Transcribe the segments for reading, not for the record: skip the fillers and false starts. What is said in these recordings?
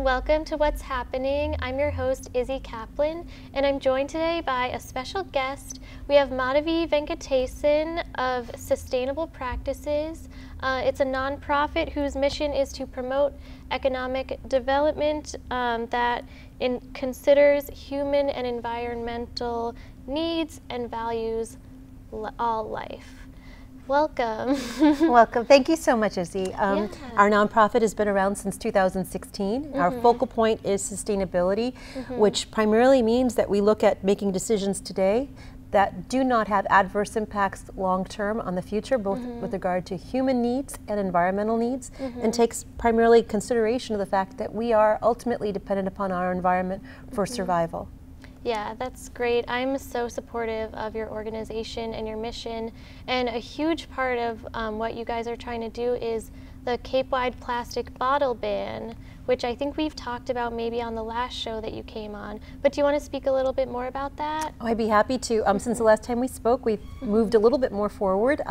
and welcome to What's Happening. I'm your host, Izzi Caplan, and I'm joined today by a special guest. We have Madhavi Venkatesan of Sustainable Practices. It's a nonprofit whose mission is to promote economic development that considers human and environmental needs and values all life. Welcome. Welcome. Thank you so much, Izzi. Our nonprofit has been around since 2016. Our focal point is sustainability, which primarily means that we look at making decisions today that do not have adverse impacts long-term on the future, both with regard to human needs and environmental needs, and takes primarily consideration of the fact that we are ultimately dependent upon our environment for survival. Yeah, that's great. I'm so supportive of your organization and your mission, and a huge part of what you guys are trying to do is the Cape-wide plastic bottle ban, which I think we've talked about maybe on the last show that you came on. But do you want to speak a little bit more about that? Oh, I'd be happy to. Since the last time we spoke, we've moved a little bit more forward.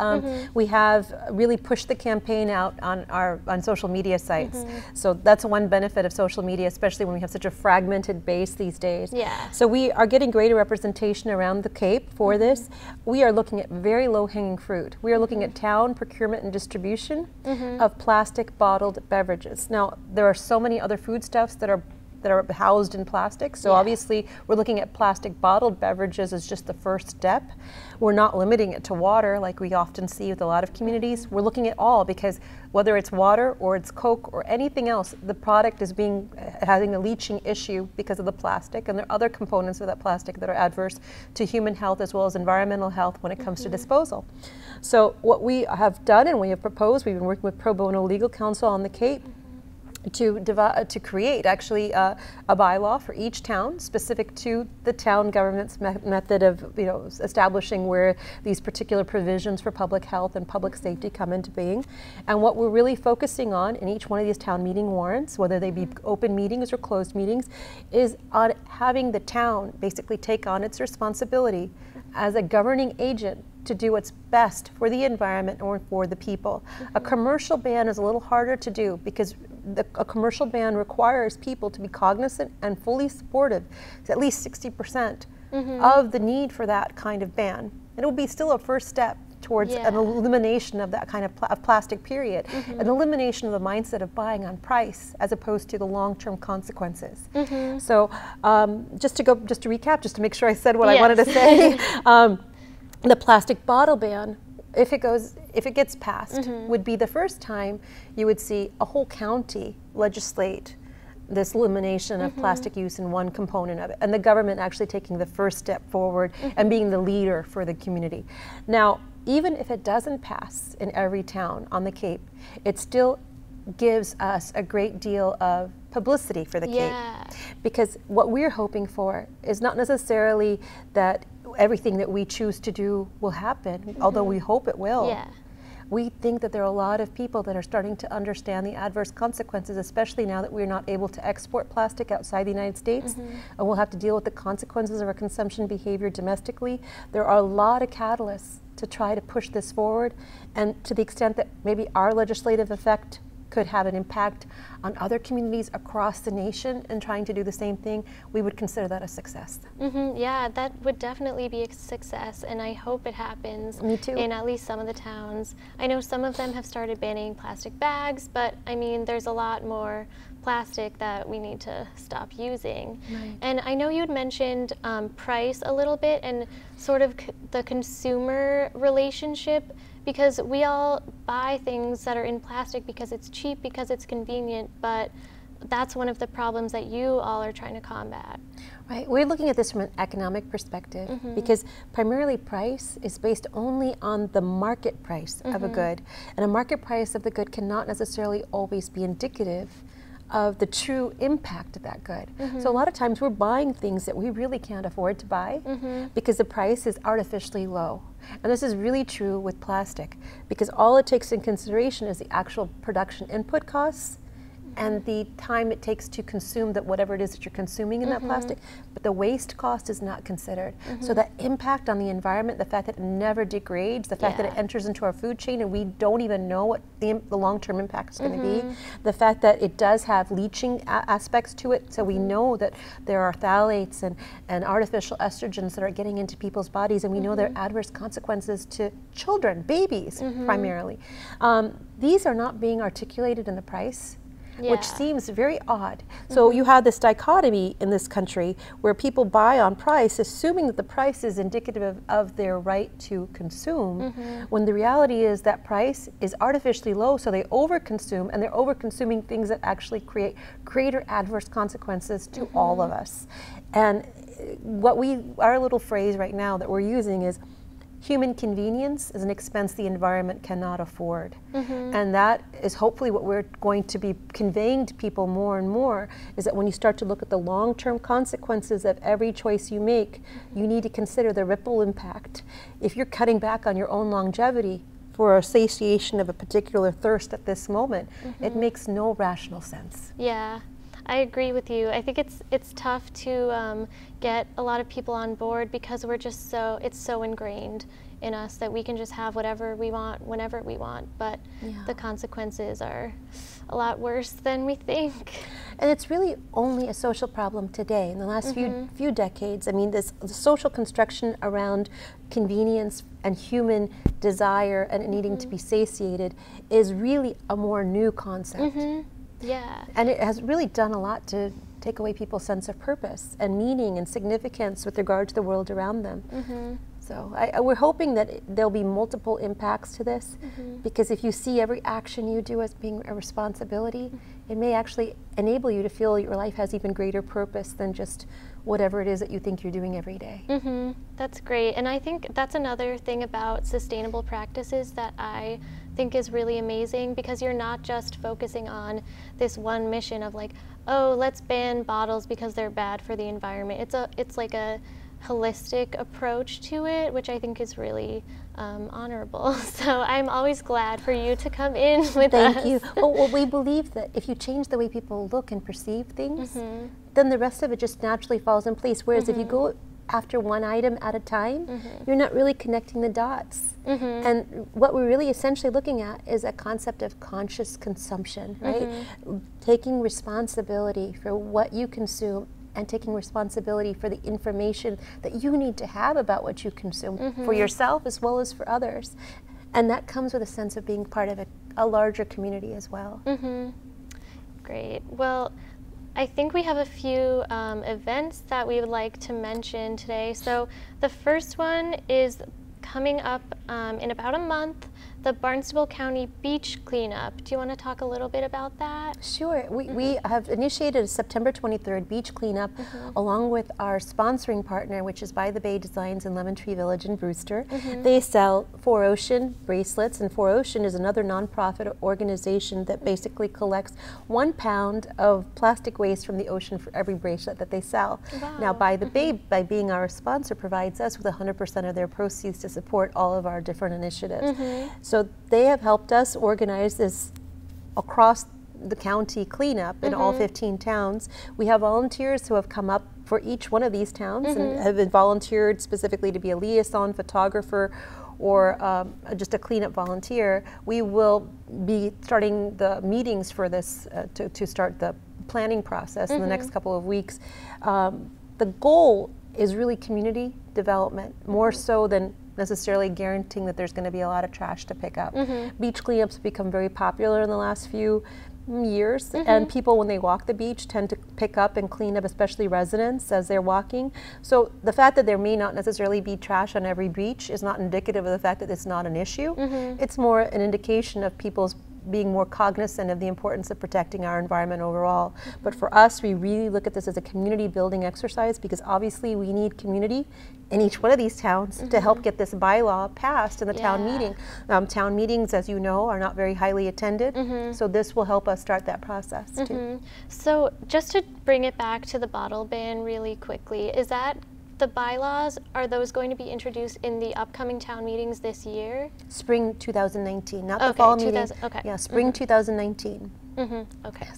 We have really pushed the campaign out on social media sites. So that's one benefit of social media, especially when we have such a fragmented base these days. Yeah. So we are getting greater representation around the Cape for this. We are looking at very low-hanging fruit. We are looking at town procurement and distribution of plastic bottled beverages. Now, there are so many other foodstuffs that are housed in plastic. So obviously we're looking at plastic bottled beverages as just the first step. We're not limiting it to water like we often see with a lot of communities. We're looking at all, because whether it's water or it's Coke or anything else, the product is having a leaching issue because of the plastic, and there are other components of that plastic that are adverse to human health as well as environmental health when it comes to disposal. So what we have done and we have proposed, we've been working with Pro Bono Legal Counsel on the Cape to create actually a bylaw for each town specific to the town government's method of establishing where these particular provisions for public health and public safety come into being. And what we're really focusing on in each one of these town meeting warrants, whether they be open meetings or closed meetings, is on having the town basically take on its responsibility as a governing agent to do what's best for the environment or for the people. A commercial ban is a little harder to do because a commercial ban requires people to be cognizant and fully supportive, at least 60% of the need for that kind of ban. It will be still a first step towards an elimination of that kind of plastic, period. An elimination of the mindset of buying on price as opposed to the long-term consequences. So just to recap, just to make sure I said what I wanted to say, the plastic bottle ban, if it gets passed, would be the first time you would see a whole county legislate this elimination of plastic use in one component of it, and the government actually taking the first step forward and being the leader for the community. Now, even if it doesn't pass in every town on the Cape, it still gives us a great deal of publicity for the Cape. Because what we're hoping for is not necessarily that everything that we choose to do will happen, although we hope it will. We think that there are a lot of people that are starting to understand the adverse consequences, especially now that we're not able to export plastic outside the United States, and we'll have to deal with the consequences of our consumption behavior domestically. There are a lot of catalysts to try to push this forward, and to the extent that maybe our legislative effect could have an impact on other communities across the nation and trying to do the same thing, we would consider that a success. Yeah, that would definitely be a success, and I hope it happens. Me too. In at least some of the towns. I know some of them have started banning plastic bags, but I mean, there's a lot more plastic that we need to stop using. And I know you'd mentioned price a little bit and sort of the consumer relationship, because we all buy things that are in plastic because it's cheap, because it's convenient, but that's one of the problems that you all are trying to combat. Right, we're looking at this from an economic perspective, because primarily price is based only on the market price of a good, and a market price of the good cannot necessarily always be indicative of the true impact of that good. So a lot of times we're buying things that we really can't afford to buy because the price is artificially low. And this is really true with plastic, because all it takes in consideration is the actual production input costs and the time it takes to consume that whatever it is that you're consuming in that plastic, but the waste cost is not considered. So that impact on the environment, the fact that it never degrades, the fact that it enters into our food chain and we don't even know what the long-term impact is going to be, the fact that it does have leaching aspects to it, so we know that there are phthalates and artificial estrogens that are getting into people's bodies, and we know there are adverse consequences to children, babies primarily. These are not being articulated in the price, which seems very odd. So you have this dichotomy in this country where people buy on price, assuming that the price is indicative of their right to consume, when the reality is that price is artificially low, so they overconsume, and they're overconsuming things that actually create greater adverse consequences to all of us. And our little phrase right now that we're using is, human convenience is an expense the environment cannot afford. And that is hopefully what we're going to be conveying to people more and more, is that when you start to look at the long-term consequences of every choice you make, you need to consider the ripple impact. If you're cutting back on your own longevity for a satiation of a particular thirst at this moment, it makes no rational sense. Yeah. I agree with you. I think it's tough to get a lot of people on board because we're just it's so ingrained in us that we can just have whatever we want whenever we want, but the consequences are a lot worse than we think. And it's really only a social problem today. In the last few decades, I mean, the social construction around convenience and human desire and needing to be satiated is really a more new concept. Yeah. And it has really done a lot to take away people's sense of purpose and meaning and significance with regard to the world around them. So we're hoping that there'll be multiple impacts to this, because if you see every action you do as being a responsibility, it may actually enable you to feel your life has even greater purpose than just whatever it is that you think you're doing every day. That's great. And I think that's another thing about sustainable practices that I think is really amazing, because you're not just focusing on this one mission of like, oh, let's ban bottles because they're bad for the environment. It's like a holistic approach to it, which I think is really honorable. So I'm always glad for you to come in with us. Thank you. Well, we believe that if you change the way people look and perceive things, then the rest of it just naturally falls in place. Whereas if you go after one item at a time, you're not really connecting the dots. And what we're really essentially looking at is a concept of conscious consumption, right? Taking responsibility for what you consume and taking responsibility for the information that you need to have about what you consume for yourself as well as for others. And that comes with a sense of being part of a larger community as well. Great. Well, I think we have a few events that we would like to mention today. So the first one is coming up in about a month, the Barnstable County Beach Cleanup. Do you want to talk a little bit about that? Sure. We have initiated a September 23rd beach cleanup along with our sponsoring partner, which is By the Bay Designs in Lemon Tree Village in Brewster. They sell 4Ocean bracelets, and 4Ocean is another nonprofit organization that basically collects 1 pound of plastic waste from the ocean for every bracelet that they sell. Wow. Now, By the Bay, by being our sponsor, provides us with 100% of their proceeds to support all of our different initiatives. So they have helped us organize this across the county cleanup in all 15 towns. We have volunteers who have come up for each one of these towns and have been volunteered specifically to be a liaison photographer or just a cleanup volunteer. We will be starting the meetings for this to start the planning process in the next couple of weeks. The goal is really community development, more so than necessarily guaranteeing that there's going to be a lot of trash to pick up. Beach cleanups have become very popular in the last few years, and people, when they walk the beach, tend to pick up and clean up, especially residents, as they're walking. So the fact that there may not necessarily be trash on every beach is not indicative of the fact that it's not an issue. It's more an indication of people's being more cognizant of the importance of protecting our environment overall. But for us, we really look at this as a community building exercise, because obviously we need community in each one of these towns to help get this bylaw passed in the town meeting. Town meetings, as you know, are not very highly attended, so this will help us start that process too. So just to bring it back to the bottle ban really quickly, is that the bylaws, are those going to be introduced in the upcoming town meetings this year? Spring 2019, not the fall meeting. Yeah, spring 2019. Okay.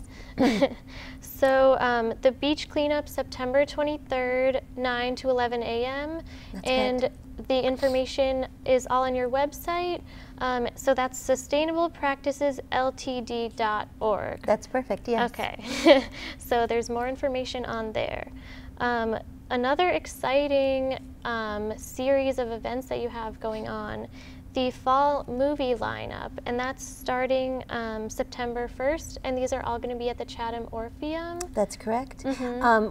So the beach cleanup, September 23rd, 9 to 11 a.m. And correct. the information is all on your website. So that's sustainablepracticesltd.org. That's perfect, yes. Okay. So there's more information on there. Another exciting series of events that you have going on, the fall movie lineup, and that's starting September 1st, and these are all going to be at the Chatham Orpheum. That's correct.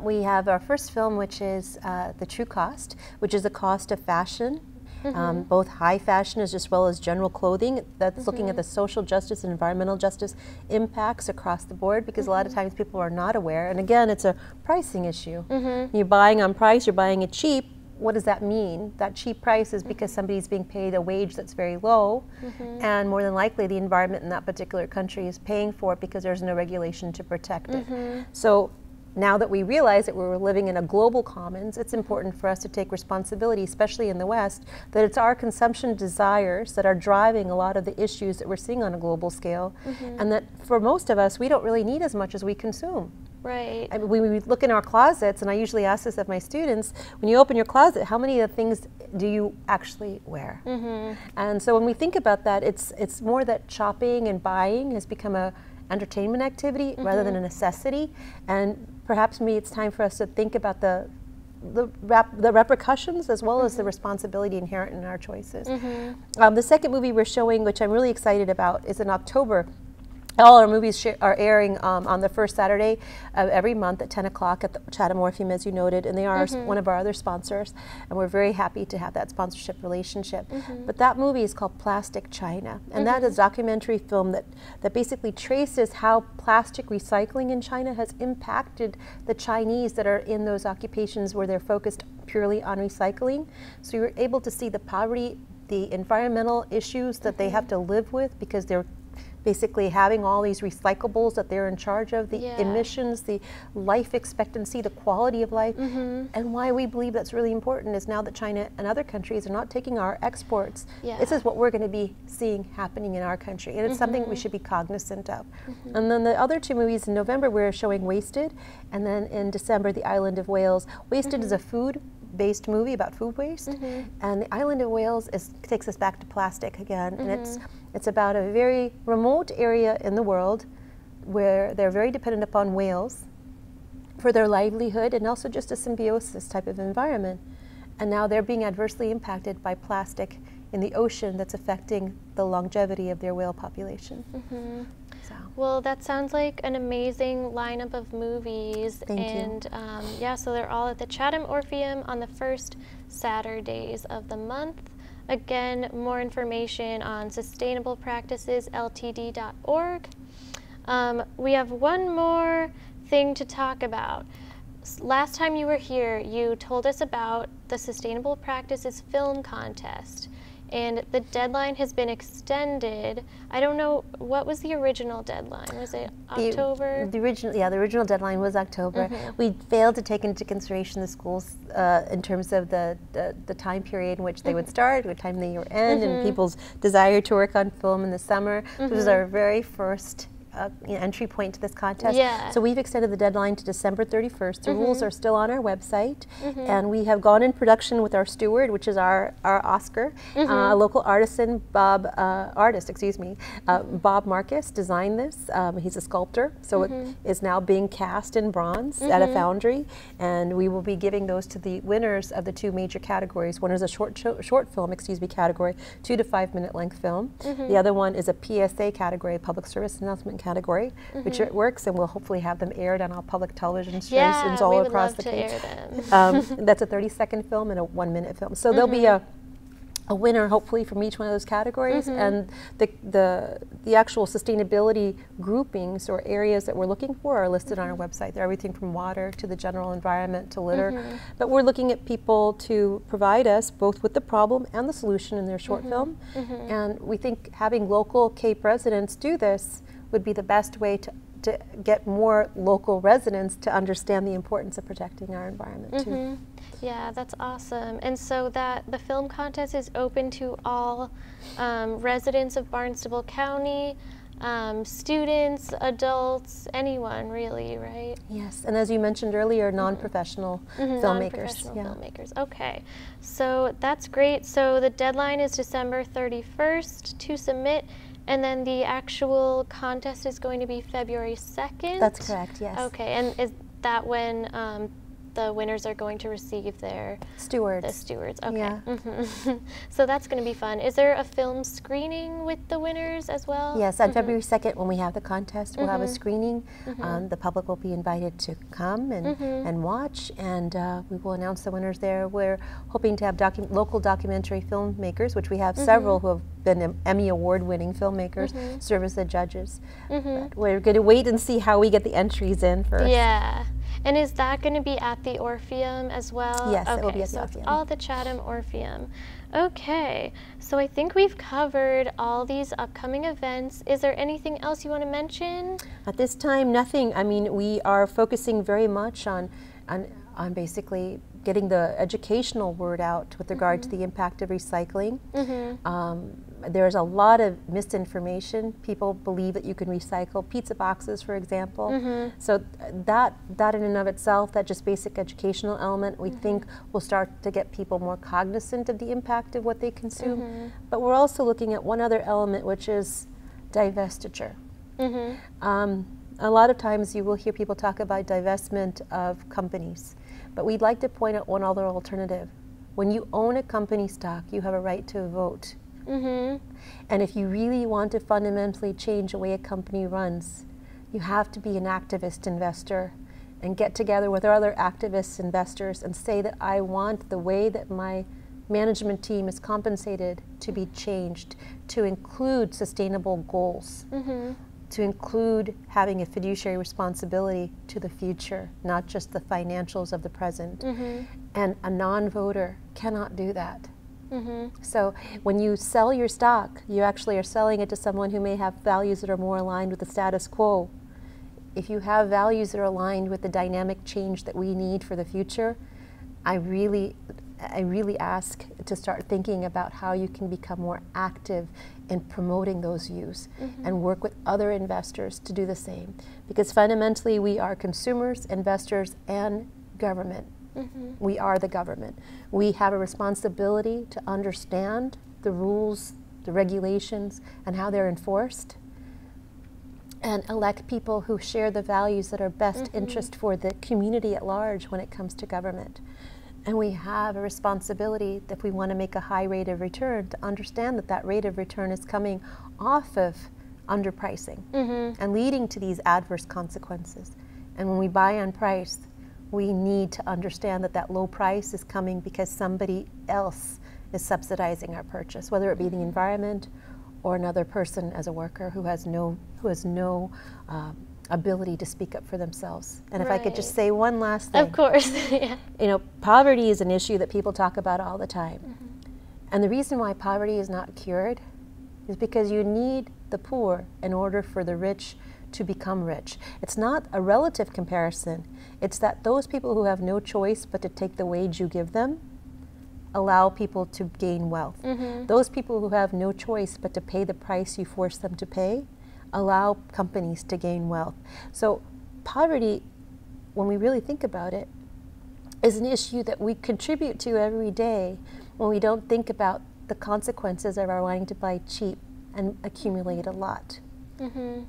We have our first film, which is The True Cost, which is the cost of fashion, both high fashion as well as general clothing. That's looking at the social justice and environmental justice impacts across the board, because a lot of times people are not aware. And again, it's a pricing issue. You're buying on price, you're buying it cheap. What does that mean? That cheap price is because somebody's being paid a wage that's very low, and more than likely the environment in that particular country is paying for it because there's no regulation to protect it. So now that we realize that we're living in a global commons, it's important for us to take responsibility, especially in the West, that it's our consumption desires that are driving a lot of the issues that we're seeing on a global scale, and that for most of us, we don't really need as much as we consume. Right. I mean, when we look in our closets, and I usually ask this of my students, when you open your closet, how many of the things do you actually wear? And so when we think about that, it's more that shopping and buying has become a entertainment activity rather than a necessity. And perhaps maybe it's time for us to think about the repercussions as well as the responsibility inherent in our choices. The second movie we're showing, which I'm really excited about, is in October. All our movies are airing on the first Saturday of every month at 10 o'clock at the Chatham Orpheum, as you noted, and they are one of our other sponsors, and we're very happy to have that sponsorship relationship. But that movie is called Plastic China, and that is a documentary film that basically traces how plastic recycling in China has impacted the Chinese that are in those occupations where they're focused purely on recycling. So you're able to see the poverty, the environmental issues that they have to live with because they're basically having all these recyclables that they're in charge of, the emissions, the life expectancy, the quality of life. And why we believe that's really important is now that China and other countries are not taking our exports, this is what we're going to be seeing happening in our country. And it's something we should be cognizant of. And then the other two movies, in November we're showing Wasted, and then in December The Island of Whales. Wasted is a food-based movie about food waste, and The Island of Whales takes us back to plastic again, and it's about a very remote area in the world where they're very dependent upon whales for their livelihood and also just a symbiosis type of environment. And now they're being adversely impacted by plastic in the ocean that's affecting the longevity of their whale population. So. Well, that sounds like an amazing lineup of movies. Thank you. Yeah, so they're all at the Chatham Orpheum on the first Saturdays of the month. Again, more information on sustainablepracticesltd.org. We have one more thing to talk about. Last time you were here, you told us about the Sustainable Practices Film Contest, and the deadline has been extended. I don't know, what was the original deadline? Was it October? The original deadline was October. We failed to take into consideration the schools in terms of the time period in which they would start, what time they would end, and people's desire to work on film in the summer. This was our very first entry point to this contest. So we've extended the deadline to December 31st. The rules are still on our website, and we have gone in production with our steward, which is our Oscar, a local artisan, Bob Marcus designed this. He's a sculptor, so it is now being cast in bronze at a foundry, and we will be giving those to the winners of the two major categories. One is a short film category, 2 to 5 minute length film. The other one is a PSA category, public service announcement category, which it works, and we'll hopefully have them aired on all public television stations all across the country. That's a 30-second film and a 1 minute film. So there'll be a winner hopefully from each one of those categories, and the actual sustainability groupings or areas that we're looking for are listed on our website. They're everything from water to the general environment to litter. But we're looking at people to provide us both with the problem and the solution in their short film. And we think having local Cape residents do this would be the best way to get more local residents to understand the importance of protecting our environment too. Yeah, that's awesome. And so that the film contest is open to all residents of Barnstable County. students, adults, anyone really, right? Yes, and as you mentioned earlier, non-professional filmmakers. Non-professional filmmakers. Okay, so that's great. So the deadline is December 31st to submit, and then the actual contest is going to be February 2nd? That's correct, yes. Okay, and is that when the winners are going to receive their stewards? The stewards, okay. Yeah. So that's going to be fun. Is there a film screening with the winners as well? Yes, on February 2nd, when we have the contest, we'll have a screening. The public will be invited to come and watch, and we will announce the winners there. We're hoping to have local documentary filmmakers, which we have several who have been Emmy Award-winning filmmakers, serve as the judges. But we're going to wait and see how we get the entries in first. Yeah. And is that going to be at the Orpheum as well? Yes, okay, it will be at the so Orpheum. All the Chatham Orpheum. Okay, so I think we've covered all these upcoming events. Is there anything else you want to mention? At this time, nothing. I mean, we are focusing very much on basically getting the educational word out with regard to the impact of recycling. There's a lot of misinformation. People believe that you can recycle pizza boxes, for example. So that in and of itself, that just basic educational element, we think will start to get people more cognizant of the impact of what they consume. But we're also looking at one other element, which is divestiture. A lot of times you will hear people talk about divestment of companies, but we'd like to point out one other alternative. When you own a company stock, you have a right to vote. And if you really want to fundamentally change the way a company runs, you have to be an activist investor and get together with other activist investors and say that I want the way that my management team is compensated to be changed to include sustainable goals, to include having a fiduciary responsibility to the future, not just the financials of the present. And a non-voter cannot do that. So when you sell your stock, you actually are selling it to someone who may have values that are more aligned with the status quo. If you have values that are aligned with the dynamic change that we need for the future, I really ask to start thinking about how you can become more active in promoting those views and work with other investors to do the same. Because fundamentally we are consumers, investors, and government. We are the government. We have a responsibility to understand the rules, the regulations, and how they're enforced, and elect people who share the values that are best interest for the community at large when it comes to government. And we have a responsibility, if we want to make a high rate of return, to understand that that rate of return is coming off of underpricing and leading to these adverse consequences. And when we buy on price, we need to understand that that low price is coming because somebody else is subsidizing our purchase, whether it be the environment or another person as a worker who has no ability to speak up for themselves. And if I could just say one last thing. Of course. Yeah. You know, poverty is an issue that people talk about all the time. And the reason why poverty is not cured is because you need the poor in order for the rich to become rich. It's not a relative comparison. It's that those people who have no choice but to take the wage you give them allow people to gain wealth. Those people who have no choice but to pay the price you force them to pay allow companies to gain wealth. So poverty, when we really think about it, is an issue that we contribute to every day when we don't think about the consequences of our wanting to buy cheap and accumulate a lot. So.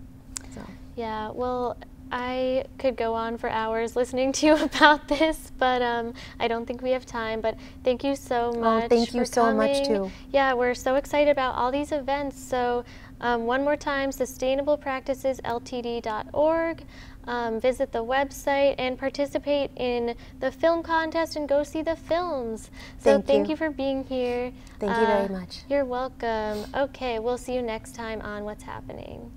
Yeah, well, I could go on for hours listening to you about this, but I don't think we have time. But thank you so much. Oh, thank you so much too. Yeah, we're so excited about all these events. So one more time, sustainablepracticesltd.org. Visit the website and participate in the film contest and go see the films. So thank you for being here. Thank you very much. You're welcome. Okay, we'll see you next time on What's Happening.